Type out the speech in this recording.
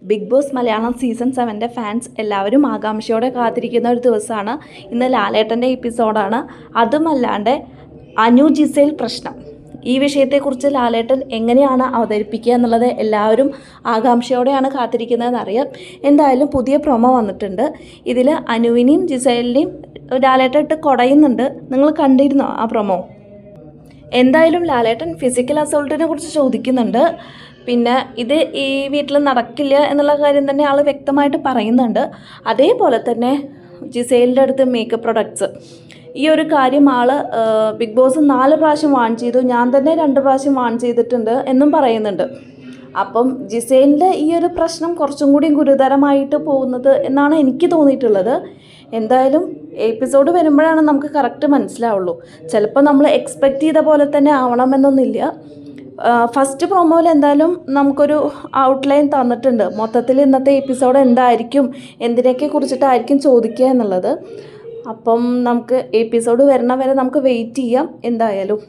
Big Boss Malayalam season 7 fans എല്ലാവരും ആകാംക്ഷയോടെ കാത്തിരിക്കുന്ന ഒരു ദിവസമാണ് ഇന്ന്. ലാലേട്ടൻ്റെ എപ്പിസോഡാണ്. അതുമല്ലാണ്ട് അനു ജിസേൽ പ്രശ്നം, ഈ വിഷയത്തെക്കുറിച്ച് ലാലേട്ടൻ എങ്ങനെയാണ് അവതരിപ്പിക്കുക എന്നുള്ളത് എല്ലാവരും ആകാംക്ഷയോടെയാണ് കാത്തിരിക്കുന്നതെന്നറിയാം. എന്തായാലും പുതിയ പ്രൊമോ വന്നിട്ടുണ്ട്. ഇതിൽ അനുവിനെയും ജിസേലിനെയും ലാലേട്ടൻ ഇട്ട് കുടയുന്നുണ്ട്. നിങ്ങൾ കണ്ടിരുന്നോ ആ പ്രൊമോ? എന്തായാലും ലാലേട്ടൻ ഫിസിക്കൽ അസോൾട്ടിനെ കുറിച്ച് ചോദിക്കുന്നുണ്ട്. പിന്നെ ഇത് ഈ വീട്ടിൽ നടക്കില്ല എന്നുള്ള കാര്യം തന്നെ ആൾ വ്യക്തമായിട്ട് പറയുന്നുണ്ട്. അതേപോലെ തന്നെ ജിസേലിൻ്റെ അടുത്ത് മേക്കപ്പ് പ്രൊഡക്ട്സ്, ഈ ഒരു കാര്യം ആൾ ബിഗ് ബോസ് 4 പ്രാവശ്യം വാൺ ചെയ്തു, ഞാൻ തന്നെ 2 പ്രാവശ്യം വാൺ ചെയ്തിട്ടുണ്ട് എന്നും പറയുന്നുണ്ട്. അപ്പം ജിസേലിൻ്റെ ഈ ഒരു പ്രശ്നം കുറച്ചും കൂടി ഗുരുതരമായിട്ട് പോകുന്നത് എന്നാണ് എനിക്ക് തോന്നിയിട്ടുള്ളത്. എന്തായാലും എപ്പിസോഡ് വരുമ്പോഴാണ് നമുക്ക് കറക്റ്റ് മനസ്സിലാവുള്ളൂ. ചിലപ്പോൾ നമ്മൾ എക്സ്പെക്റ്റ് ചെയ്ത പോലെ തന്നെ ആവണമെന്നൊന്നുമില്ല. ഫസ്റ്റ് പ്രൊമോയിൽ എന്തായാലും നമുക്കൊരു ഔട്ട്ലൈൻ തന്നിട്ടുണ്ട്. മൊത്തത്തിൽ ഇന്നത്തെ എപ്പിസോഡ് എന്തായിരിക്കും, എന്തിനൊക്കെ കുറിച്ചിട്ടായിരിക്കും ചോദിക്കുക എന്നുള്ളത്. അപ്പം നമുക്ക് എപ്പിസോഡ് വരണ വരെ നമുക്ക് വെയിറ്റ് ചെയ്യാം എന്തായാലും.